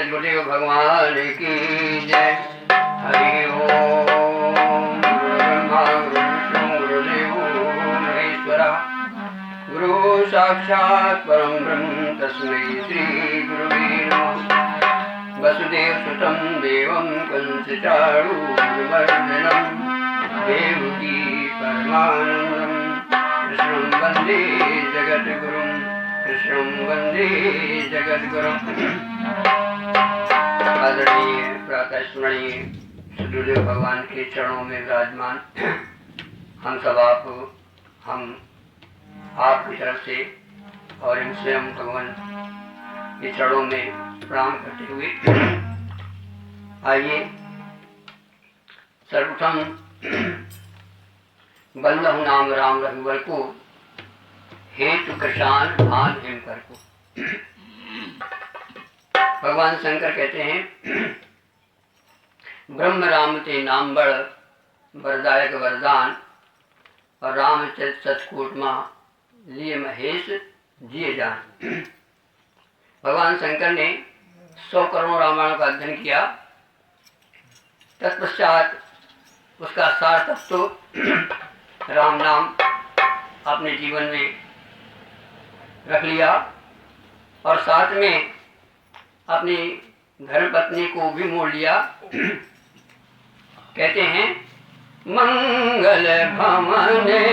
सद्गुरुदेव भगवान की जय। हरि ओम। ब्रह्मा विष्णु गुरुदेवो महेश्वरा, गुरु साक्षात् परं ब्रह्म तस्मै श्री गुरुवे नमः। वसुदेव सुतं देवं कंसचाणूरमर्दनं देवकी परमानन्दं कृष्णं वन्दे जगद्गुरुं, कृष्णं वन्दे जगद्गुरुं। आदरणीय प्रातः स्मरणीय सद्गुरुदेव भगवान के चरणों में विराजमान हम सब हम आपकी तरफ से और इन स्वयं भगवान के चरणों में प्रणाम करते हुए आइए सर्वप्रथम बल्लभ नाम राम रघुवर को हेतु कृषाण भान हिमकर को। भगवान शंकर कहते हैं ब्रह्म राम ते नाम बड़ वरदायक वरदान और रामचरित सतकोट माँ लिए महेश जिए जान। भगवान शंकर ने 100 करोड़ रामायण का अध्ययन किया, तत्पश्चात उसका सार तत्व राम नाम अपने जीवन में रख लिया और साथ में अपनी धर्मपत्नी को भी मोड़ लिया। कहते हैं मंगल भवने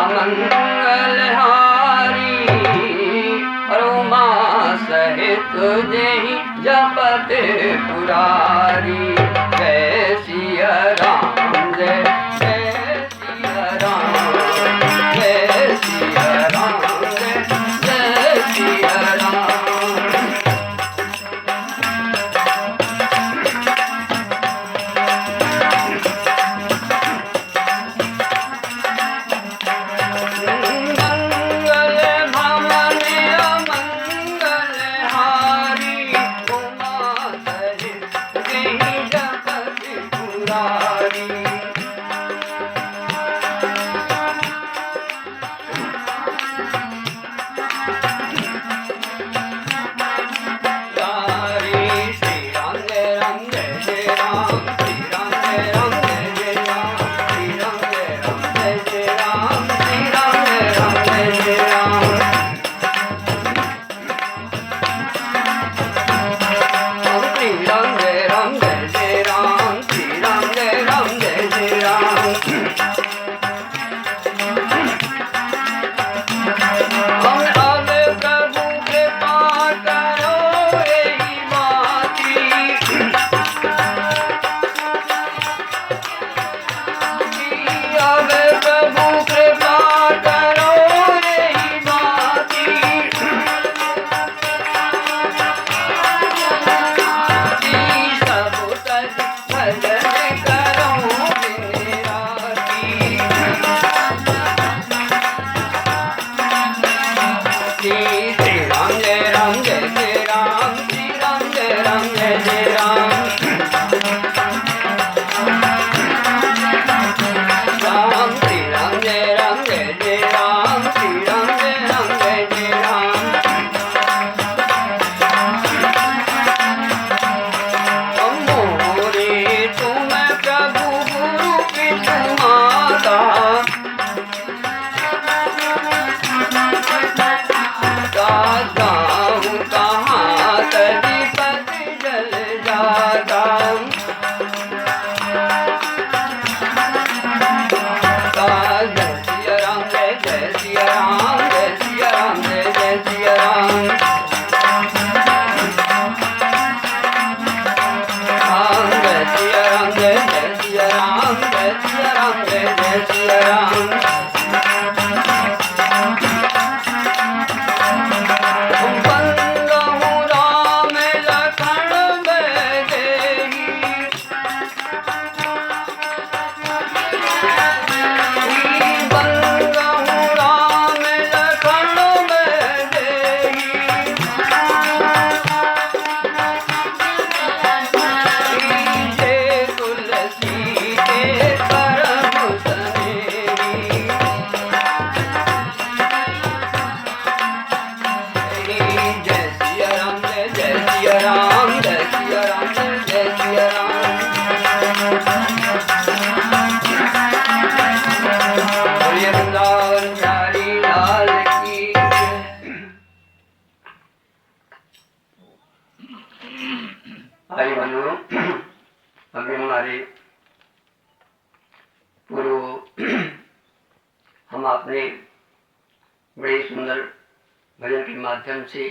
अमंगल हारी, अरुमा सहित देहि जपत पुरारी। जय सिया राम जय सिया राम, जय सिया राम जय सिया राम। Hari भाई बंधुओं, अभी हमारे पूर्व हम आपने बड़े सुंदर भजन के माध्यम से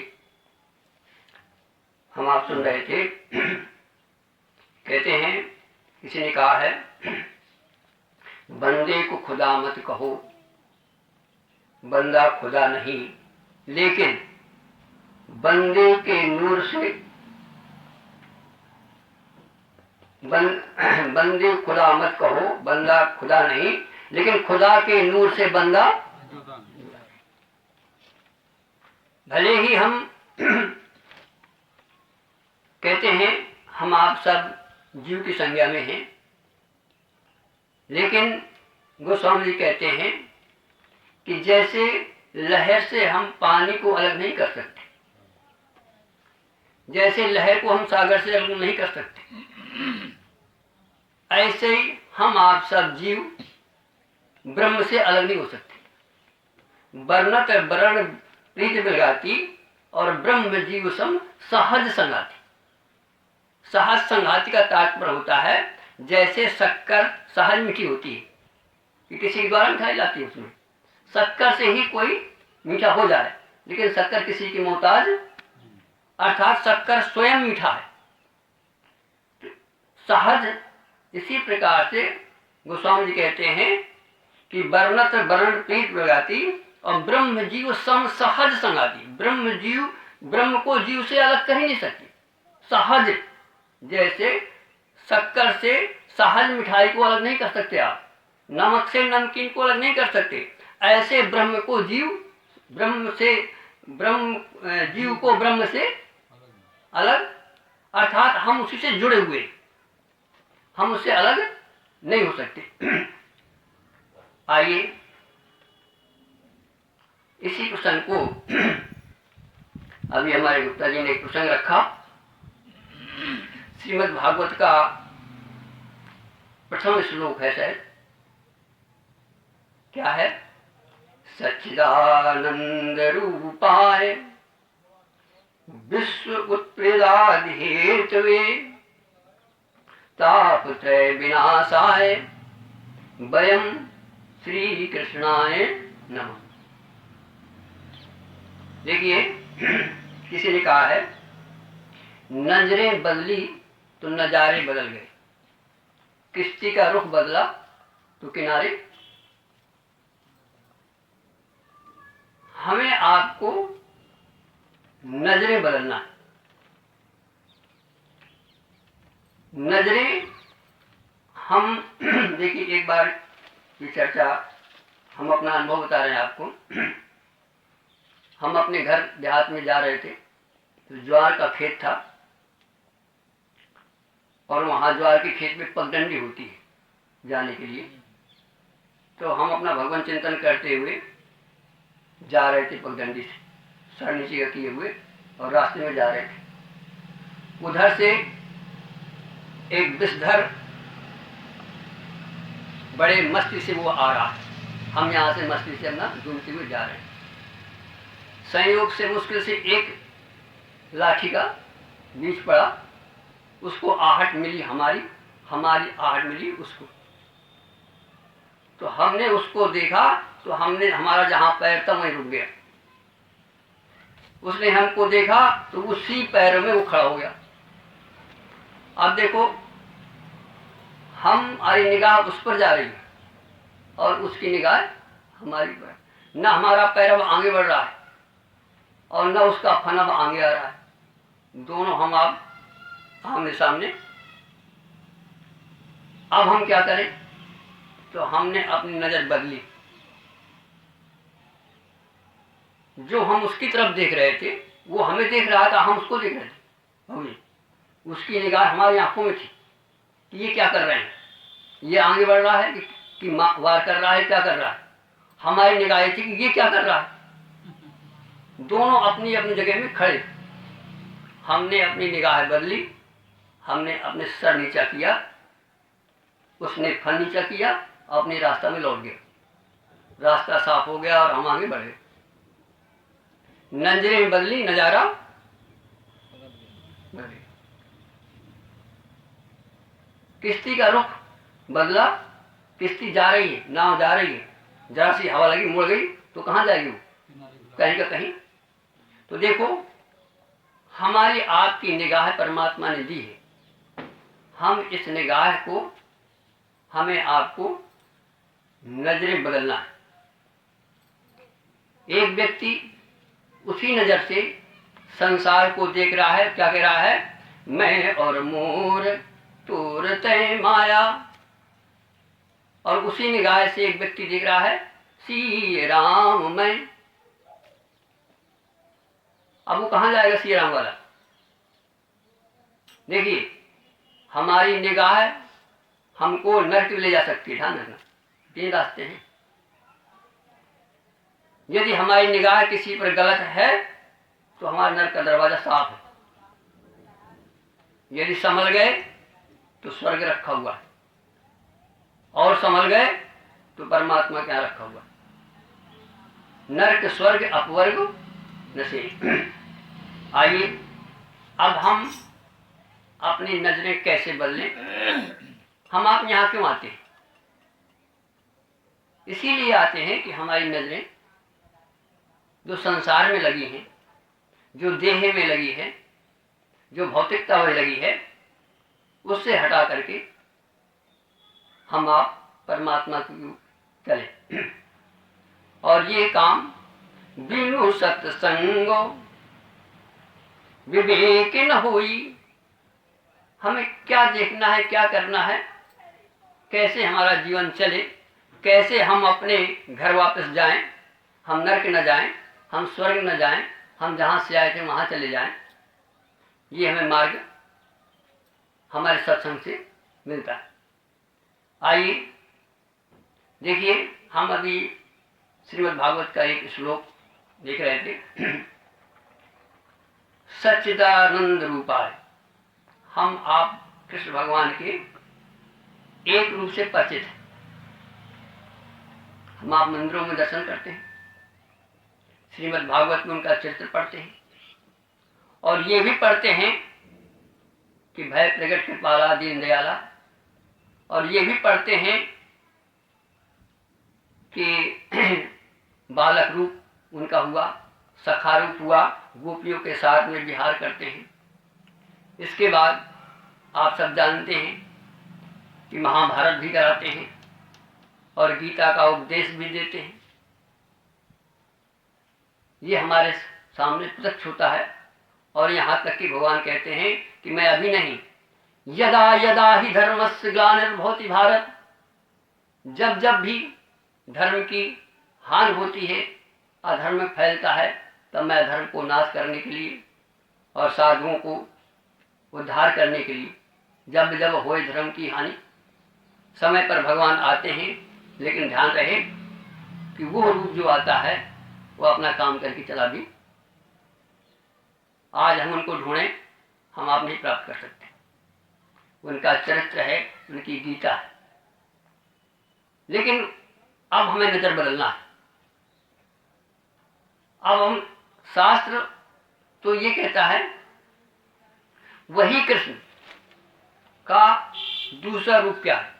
हम आप सुन रहे थे। कहते हैं, किसी ने कहा है, बंदे को खुदा मत कहो, बंदा खुदा नहीं, लेकिन बंदे के नूर से बंदे खुदा मत कहो, बंदा खुदा नहीं, लेकिन खुदा के नूर से बंदा। भले ही हम कहते हैं हम आप सब जीव की संज्ञा में हैं, लेकिन गोस्वामी जी कहते हैं कि जैसे लहर से हम पानी को अलग नहीं कर सकते, जैसे लहर को हम सागर से अलग नहीं कर सकते, ऐसे ही हम आप सब जीव ब्रह्म से अलग नहीं हो सकते। वर्णत वर्ण प्रीत विघाती और ब्रह्म जीव सम सहज संगाति। सहज संगाति का तात्पर्य होता है जैसे शक्कर सहज मीठी होती है, कि किसी के द्वारा मिठाई लाती है, उसमें शक्कर से ही कोई मीठा हो जाए, लेकिन शक्कर किसी की मोहताज, अर्थात शक्कर स्वयं मीठा है, सहज। इसी प्रकार से गोस्वामी जी कहते हैं कि वर्णत वर्ण प्रीत विघाती और ब्रह्म जीव सम सहज संगाति। ब्रह्म जीव ब्रह्म को जीव से अलग कर ही नहीं सकती। सहज, जैसे शक्कर से सहज मिठाई को अलग नहीं कर सकते आप, नमक से नमकीन को अलग नहीं कर सकते, ऐसे ब्रह्म को जीव, ब्रह्म जीव को ब्रह्म से अलग, अर्थात हम उसी से जुड़े हुए, हम उससे अलग नहीं हो सकते। आइए इसी प्रसंग को, अभी हमारे गुप्ता जी ने एक प्रसंग रखा, श्रीमद् भागवत का प्रथम श्लोक है शायद, क्या है? सच्चिदानंद रूपाय विश्व उत्प्रेदाधि हेतवे तापत्रय विनाशाय वयम श्री कृष्णाय नमः। देखिए, किसी ने कहा है, नजरें बदली तो नजारे बदल गए, किश्ती का रुख बदला तो किनारे। हमें आपको नजरें बदलना है। नजरें हम देखिए, एक बार ये चर्चा, हम अपना अनुभव बता रहे हैं आपको। हम अपने घर देहात में जा रहे थे, तो ज्वार का खेत था और वहाँ ज्वार के खेत में पगडंडी होती है जाने के लिए। तो हम अपना भगवान चिंतन करते हुए जा रहे थे पगडंडी से, सर नीचे का किए हुए, और रास्ते में जा रहे थे। उधर से एक विषधर बड़े मस्ती से वो आ रहा है, हम यहाँ से मस्ती से अपना घूमते हुए जा रहे हैं। संयोग से मुश्किल से एक लाठी का बीच पड़ा, उसको आहट मिली, हमारी आहट मिली उसको। तो हमने उसको देखा, तो हमने, हमारा जहाँ पैर था वहीं रुक गया। उसने हमको देखा तो उसी पैरों में वो खड़ा हो गया। अब देखो, हमारी निगाह उस पर जा रही है और उसकी निगाह हमारी पर। न हमारा पैर अब आगे बढ़ रहा है और न उसका फन अब आगे आ रहा है, दोनों हम आप आमने सामने। अब हम क्या करें? तो हमने अपनी नजर बदली। जो हम उसकी तरफ देख रहे थे वो हमें देख रहा था, हम उसको देख रहे थे। उसकी निगाह हमारी आंखों में थी कि ये क्या कर रहे हैं, ये आगे बढ़ रहा है कि वार कर रहा है, क्या कर रहा है। हमारी निगाह थी कि ये क्या कर रहा है। दोनों अपनी अपनी जगह में खड़े। हमने अपनी निगाह बदली, हमने अपने सर नीचा किया, उसने फन नीचा किया, अपने रास्ता में लौट गया। रास्ता साफ हो गया और हम आगे बढ़े। नजरें बदली, नजारा बदली। किश्ती का रुख बदला, किश्ती जा रही है, नाव जा रही है, जरा सी हवा लगी मुड़ गई तो कहाँ जाएगी वो, कहीं का कहीं। तो देखो हमारी आपकी निगाह परमात्मा ने दी है, हम इस निगाह को, हमें आपको नजरें बदलना है। एक व्यक्ति उसी नजर से संसार को देख रहा है, क्या कह रहा है, मैं और मोर तोर तय माया, और उसी निगाह से एक व्यक्ति देख रहा है श्री राम मैं। अब वो कहाँ जाएगा श्री राम वाला? देखिए हमारी निगाह हमको नरक ले जा सकती है, ध्यान रखना, 3 रास्ते हैं। यदि हमारी निगाह किसी पर गलत है तो हमारा नरक का दरवाजा साफ है। यदि संभल गए तो स्वर्ग रखा हुआ है, और संभल गए तो परमात्मा क्या रखा हुआ है, नरक स्वर्ग अपवर्ग नसीब। आइए अब हम अपनी नजरें कैसे बदलें। हम आप यहाँ क्यों आते हैं? इसीलिए आते हैं कि हमारी नजरें जो संसार में लगी हैं, जो देह में लगी है, जो भौतिकता में लगी है, उससे हटा करके हम आप परमात्मा की चले। और ये काम बिनु सत्संगो विवेक न हुई। हमें क्या देखना है, क्या करना है, कैसे हमारा जीवन चले, कैसे हम अपने घर वापस जाएं, हम नरक न जाएं, हम स्वर्ग न जाएं, हम जहाँ से आए थे वहाँ चले जाएं। ये हमें मार्ग हमारे सत्संग से मिलता है। आइए देखिए, हम अभी श्रीमद् भागवत का एक श्लोक देख रहे थे। सच्चिदानंद रूपाय, हम आप कृष्ण भगवान के एक रूप से परिचित हैं। हम आप मंदिरों में दर्शन करते हैं, श्रीमद् भागवत में उनका चरित्र पढ़ते हैं, और ये भी पढ़ते हैं कि भय प्रगट कृपाला दीन दयाला, और ये भी पढ़ते हैं कि बालक रूप उनका हुआ, सखा रूप हुआ, गोपियों के साथ में विहार करते हैं। इसके बाद आप सब जानते हैं कि महाभारत भी कराते हैं और गीता का उपदेश भी देते हैं। ये हमारे सामने प्रत्यक्ष होता है, और यहाँ तक कि भगवान कहते हैं कि मैं अभी नहीं, यदा यदा ही धर्मस्य ग्लानिर्भवति भारत, जब जब भी धर्म की हानि होती है, अधर्म फैलता है, तब मैं धर्म को नाश करने के लिए और साधुओं को उद्धार करने के लिए जब जब होए धर्म की हानि, समय पर भगवान आते हैं। लेकिन ध्यान रहे कि वो रूप जो आता है वो अपना काम करके चला भी। आज हम उनको ढूंढें, हम आप नहीं प्राप्त कर सकते। उनका चरित्र है, उनकी गीता है। लेकिन अब हमें नजर बदलना है। अब हम, शास्त्र तो ये कहता है वही कृष्ण का दूसरा रूप क्या है,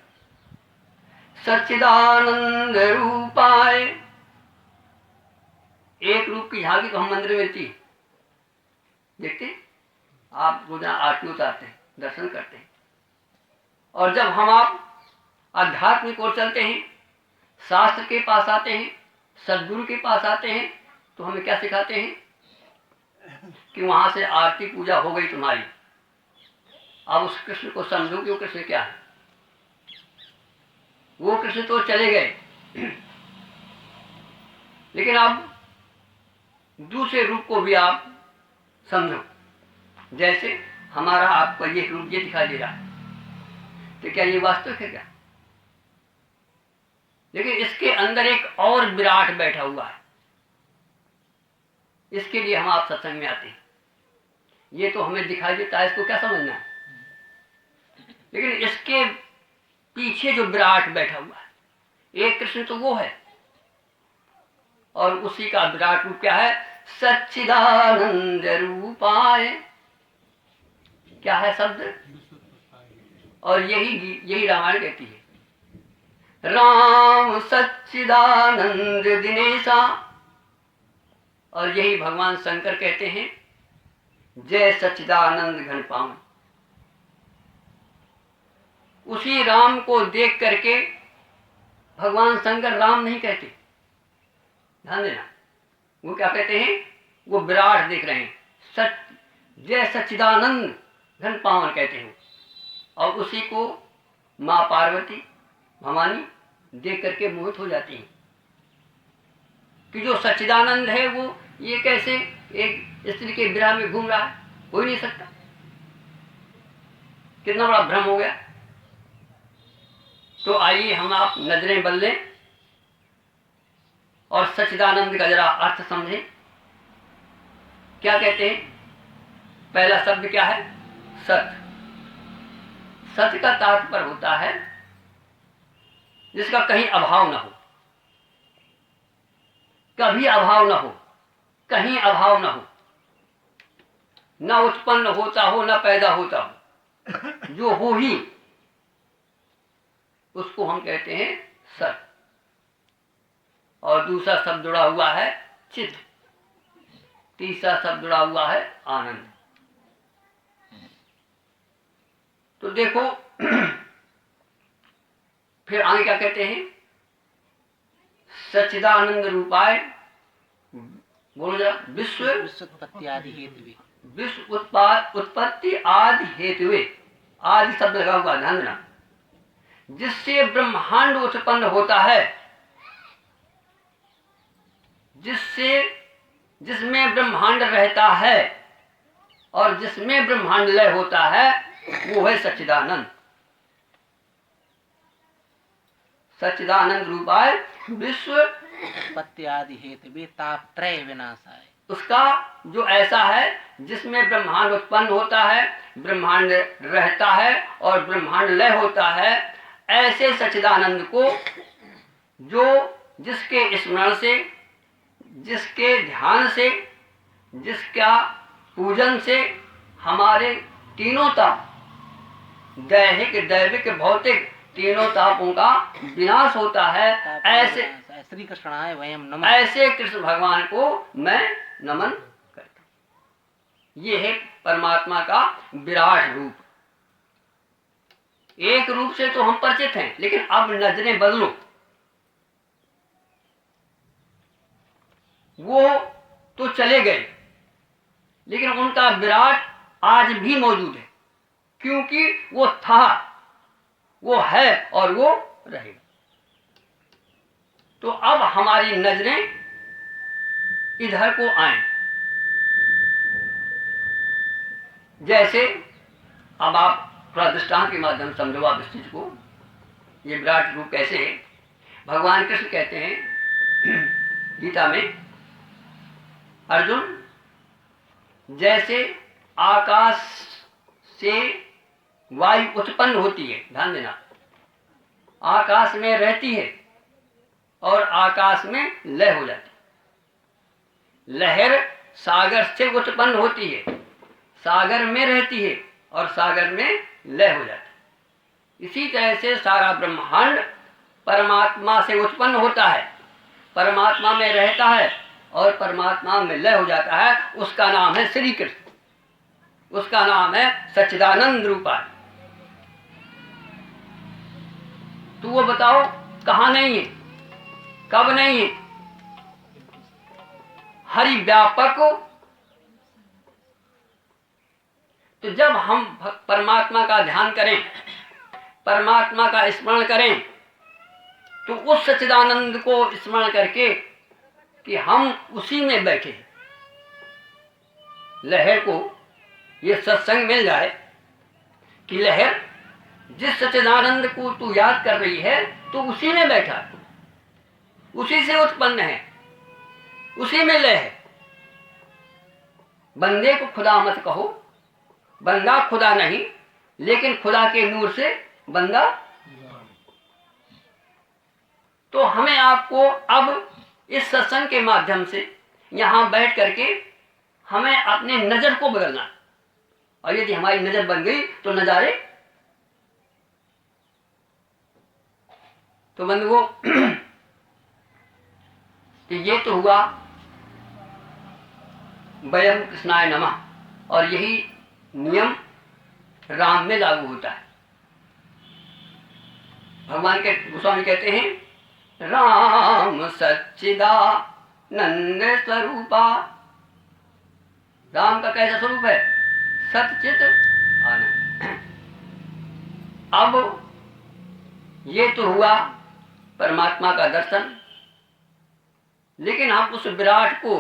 सच्चिदानंद रूपाय। एक रूप की झांकी तो हम मंदिर में मिलती है, देखते हैं, आप रोजाना आरती उतारते हैं, दर्शन करते हैं। और जब हम आप आध्यात्मिक ओर चलते हैं, शास्त्र के पास आते हैं, सद्गुरु के पास आते हैं, तो हमें क्या सिखाते हैं कि वहां से आरती पूजा हो गई तुम्हारी, अब उस कृष्ण को समझो कि वो कृष्ण क्या है। वो कृष्ण तो चले गए, लेकिन अब दूसरे रूप को भी आप समझो। जैसे हमारा आपको ये रूप ये दिखाई दे रहा है, तो क्या ये वास्तविक है क्या? लेकिन इसके अंदर एक और विराट बैठा हुआ है। इसके लिए हम आप सत्संग में आते हैं। ये तो हमें दिखाई देता है, इसको क्या समझना है, लेकिन इसके पीछे जो विराट बैठा हुआ है, एक कृष्ण तो वो है, और उसी का विराट रूप क्या है, सच्चिदानंद रूपाय। क्या है शब्द? और यही रामायण कहती है। राम सच्चिदानंद दिनेशा, और यही भगवान शंकर कहते हैं, जय सच्चिदानंद घन पावन। उसी राम को देख करके भगवान शंकर राम नहीं कहते, ध्यान देना। वो क्या कहते हैं? वो विराट देख रहे हैं, जय सच्चिदानंद घन पावन कहते हैं। और उसी को माँ पार्वती भवानी देख करके मोहित हो जाती हैं कि जो सच्चिदानंद है वो ये कैसे एक स्त्री के विरह में घूम रहा है, हो ही नहीं सकता। कितना बड़ा भ्रम हो गया। तो आइए हम आप नजरें बदलें और सच्चिदानंद का जरा अर्थ समझें। क्या कहते हैं? पहला शब्द क्या है? सत। सत का तात्पर्य होता है जिसका कहीं अभाव ना हो, कभी अभाव ना हो, कहीं अभाव ना हो, ना उत्पन्न होता हो ना पैदा होता हो, जो हो ही उसको हम कहते हैं सत। और दूसरा शब्द जुड़ा हुआ है चित्त, तीसरा शब्द जुड़ा हुआ है आनंद। तो देखो फिर आगे क्या कहते हैं? सच्चिदानंद रूपाय, बोलो जरा, विश्व उत्पत्ति आदि हेतुवे। विश्व उत्पत्ति आदि हेतुवे, आदि शब्द लगा हुआ, ध्यान देना। जिससे ब्रह्मांड उत्पन्न होता है, जिसमें ब्रह्मांड रहता है और जिसमें ब्रह्मांड लय होता है, वो है सच्चिदानंद। सच्चिदानंद रूपाय विश्व उत्पत्ति आदि हेतुवे तापत्रय विनाशाय। उसका जो ऐसा है जिसमें ब्रह्मांड उत्पन्न होता है, ब्रह्मांड रहता है और ब्रह्मांड लय होता है, ऐसे सच्चिदानंद को जो जिसके स्मरण से, जिसके ध्यान से, जिसका पूजन से हमारे तीनों ताप, दैहिक दैविक भौतिक तीनों तापों का विनाश होता है, ऐसे श्री कृष्णाय वयम नमः, ऐसे कृष्ण भगवान को मैं नमन करता हूं। ये है परमात्मा का विराट रूप। एक रूप से तो हम परिचित हैं, लेकिन अब नजरें बदलो। वो तो चले गए, लेकिन उनका विराट आज भी मौजूद है, क्योंकि वो था, वो है और वो रहेगा। तो अब हमारी नजरें इधर को आए। जैसे अब आप थोड़ा दृष्टांत के माध्यम से समझो आप इस चीज को। ये विराट रूप कैसे है? भगवान कृष्ण कहते हैं गीता में, अर्जुन, जैसे आकाश से वायु उत्पन्न होती है, ध्यान देना, आकाश में रहती है और आकाश में लय हो जाती है। लहर सागर से उत्पन्न होती है, सागर में रहती है और सागर में लय हो जाती है। इसी तरह से सारा ब्रह्मांड परमात्मा से उत्पन्न होता है, परमात्मा में रहता है और परमात्मा में लय हो जाता है। उसका नाम है श्री कृष्ण, उसका नाम है सच्चिदानंद रूपाय। तो वो बताओ कहाँ नहीं है, कब नहीं है? हरि व्यापक। तो जब हम परमात्मा का ध्यान करें, परमात्मा का स्मरण करें, तो उस सच्चिदानंद को स्मरण करके कि हम उसी में बैठे हैं। लहर को ये सत्संग मिल जाए कि लहर जिस सच्चिदानंद को तू याद कर रही है, तो उसी में बैठा है, उसी से उत्पन्न है, उसी में लय है। बंदे को खुदा मत कहो, बंदा खुदा नहीं, लेकिन खुदा के नूर से बंदा। तो हमें आपको अब इस सत्संग के माध्यम से यहाँ बैठ करके हमें अपने नजर को बदलना है। और यदि हमारी नजर बन गई तो नजारे तो बंधुओं कि ये तो हुआ वयम कृष्णाय नमः, और यही नियम राम में लागू होता है। भगवान के गोस्वामी कहते हैं राम सच्चिदानंद स्वरूपा। राम का कैसा स्वरूप है? सच्चित आनंद। अब ये तो हुआ परमात्मा का दर्शन, लेकिन आप उस विराट को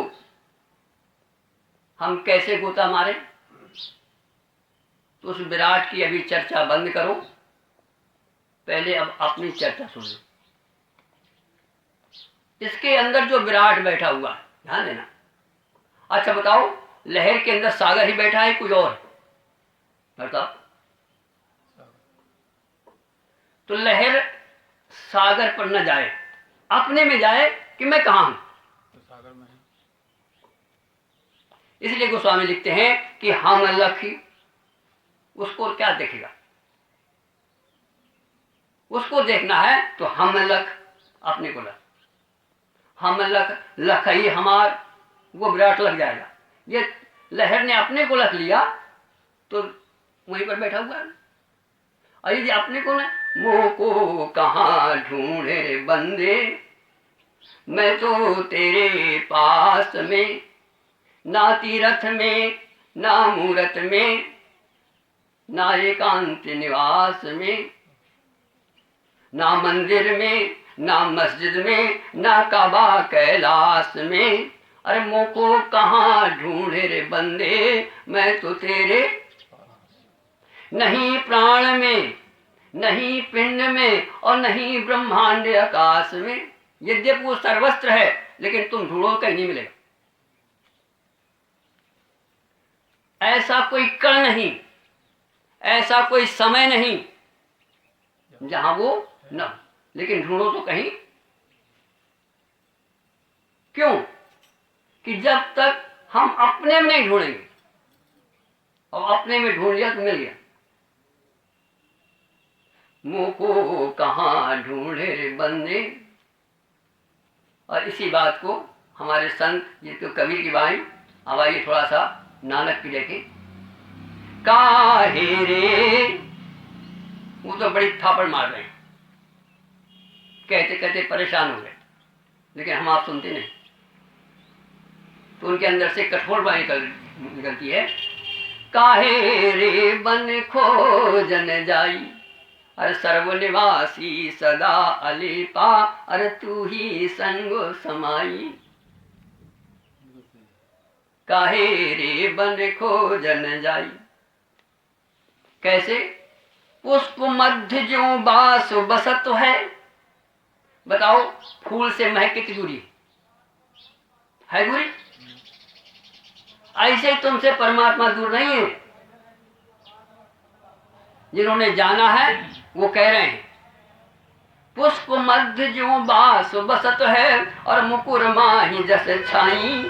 हम कैसे गोता मारे? तो उस विराट की अभी चर्चा बंद करो, पहले अब अपनी चर्चा सुन लो। इसके अंदर जो विराट बैठा हुआ है, ध्यान देना। अच्छा बताओ, लहर के अंदर सागर ही बैठा है, कोई और बताओ? तो लहर सागर पर न जाए, अपने में जाए कि मैं कहां हूं। तो सागर में है। इसलिए गोस्वामी लिखते हैं कि हम लखी, उसको क्या देखेगा? उसको देखना है तो हम लख, अपने को लख, हम लख लख ही हमार, वो विराट लग जाएगा। ये लहर ने अपने को लख लिया तो वहीं पर बैठा हुआ है। और यदि अपने को ना, मोह को कहाँ ढूंढे बंदे, मैं तो तेरे पास में, ना तीरथ में ना मूरत में ना एकांत निवास में, ना मंदिर में ना मस्जिद में ना काबा कैलाश में। अरे मोह को कहाँ ढूंढे रे बंदे, मैं तो तेरे, नहीं प्राण में नहीं पिंड में और नहीं ब्रह्मांड आकाश में। यद्यपि वो सर्वस्त्र है, लेकिन तुम ढूंढो कहीं नहीं मिलेगा। ऐसा कोई कण नहीं, ऐसा कोई समय नहीं जहां वो न, लेकिन ढूंढो तो कहीं। क्यों? कि जब तक हम अपने में नहीं ढूंढेंगे, और अपने में ढूंढ लिया तो मिल गया। मुँह को कहाँ ढूंढे रे बंदे। और इसी बात को हमारे संत जिसको कबीर की वाणी, अब आइए थोड़ा सा नानक की देखें। काहे रे, वो तो बड़ी थापड़ मार रहे हैं, कहते कहते परेशान हो गए, लेकिन हम आप सुनते नहीं। तो उनके अंदर से कठोर वाणी निकलती है। काहे रे बन खोजन जाई, अरे सर्वनिवासी सदा अलिपा, अरे तू ही संग समाई। काहे रे बन खोजन जाई, कैसे? पुष्प मध्य जो बास बसत है। बताओ, फूल से महक कितनी दूरी है? दूरी। ऐसे तुमसे परमात्मा दूर नहीं है। जिन्होंने जाना है वो कह रहे हैं, पुष्प मध्य जो बास बसत है, और मुकुर माही जस छाई,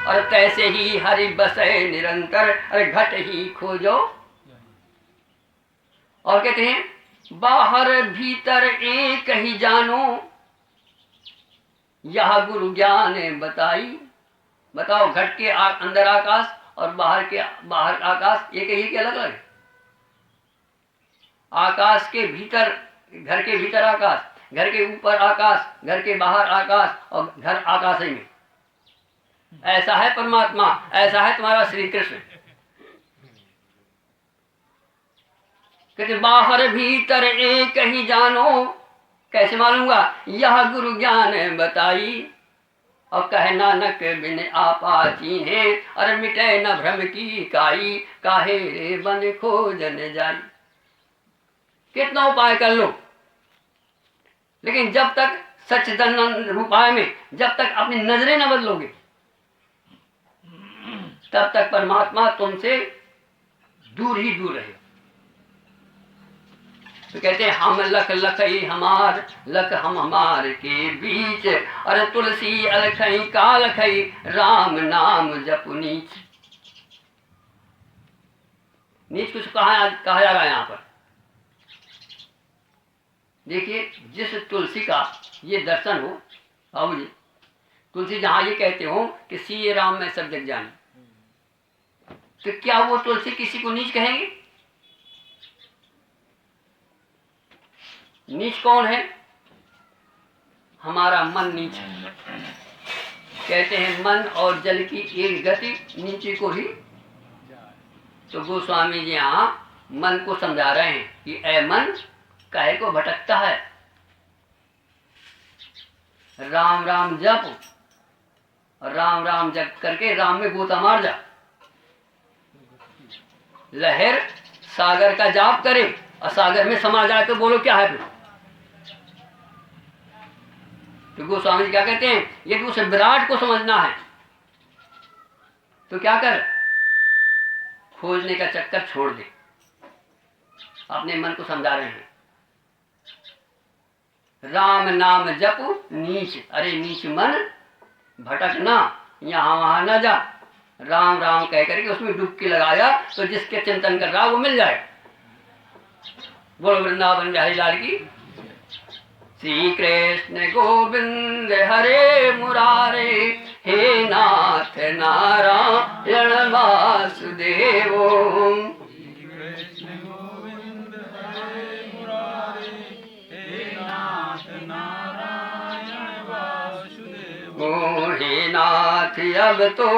और तैसे ही हरि बसे निरंतर, अरे घट ही खोजो। और कहते हैं, बाहर भीतर एक ही जानो, यह गुरु ज्ञान बताई। बताओ, घट के अंदर आकाश और बाहर आकाश एक ही के अलग अलग? आकाश के भीतर, घर के भीतर आकाश, घर के ऊपर आकाश, घर के बाहर आकाश, और घर आकाश ही में। ऐसा है परमात्मा, ऐसा है तुम्हारा श्री कृष्ण। कहते बाहर भीतर एक ही जानो, कैसे मालूंगा? यह गुरु ज्ञान बताई। और कहे नानक बिन आपा चीन्हे, अरे मिटे न भ्रम की काई, काहे रे बन खोजन जाई। कितना उपाय कर लो, लेकिन जब तक सच्चिदानंद उपाय में जब तक अपनी नजरें न बदलोगे, तब तक परमात्मा तुमसे दूर ही दूर रहेगा। तो कहते हैं, हम लख लखई हमार, लख हम हमार के बीच, अरे तुलसी अलखई का लखई, राम नाम जप नीच। नीच कुछ कहा जा रहा है यहाँ पर? देखिए, जिस तुलसी का ये दर्शन हो, बाबू जी, तुलसी जहाँ ये कहते हो कि सिए राम में सब जग जाने, तो क्या वो तुलसी किसी को नीच कहेंगे? नीच कौन है? हमारा मन नीच है। कहते हैं मन और जल की एक गति नीचे को ही। तो गोस्वामी जी यहाँ मन को समझा रहे हैं कि ऐ मन, काहे को भटकता है? राम राम जप, राम राम जप करके राम में गोता मार जा। लहर सागर का जाप करे और सागर में समा जाए तो बोलो क्या है फिर? तो गोस्वामी जी क्या कहते हैं, यदि उस विराट को समझना है तो क्या कर, खोजने का चक्कर छोड़ दे। अपने मन को समझा रहे हैं, राम नाम जप नीच, अरे नीच मन भटकना, यहाँ वहां न जा। राम राम कह करके उसमें डुबकी लगाया तो जिसके चिंतन कर रहा वो मिल जाए। बोलो वृंदावन बिहारी लाल की। श्री कृष्ण गोविंद हरे मुरारे, हे नाथ नारायण वासुदेव। हे नाथ अब तो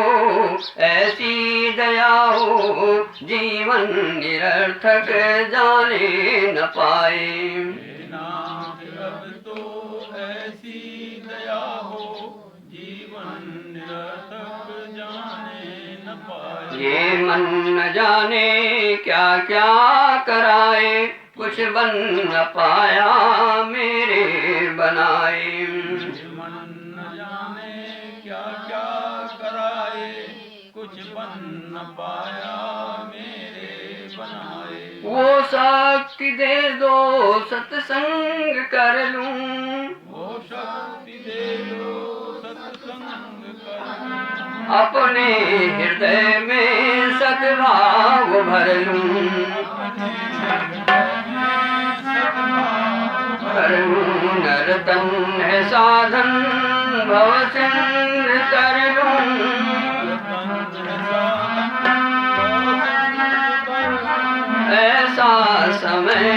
ऐसी दया हो, जीवन निरर्थक जाने न पाए। अब तो ऐसी दया हो, जीवन निरर्थक जाने न पाए। ये मन न जाने क्या क्या कराए, कुछ बन न पाया मेरे बनाए। मन न जाने क्या क्या कराए, कुछ बन न पाया मेरे बनाए। वो शक्ति दे दो सत्संग कर लूं, वो शक्ति दे दो सत्संग कर लूं। अपने हृदय में सद्भाव भर लूं, भर लूं। नर्तन है साधन भव सिंध कर लूं, ऐसा समय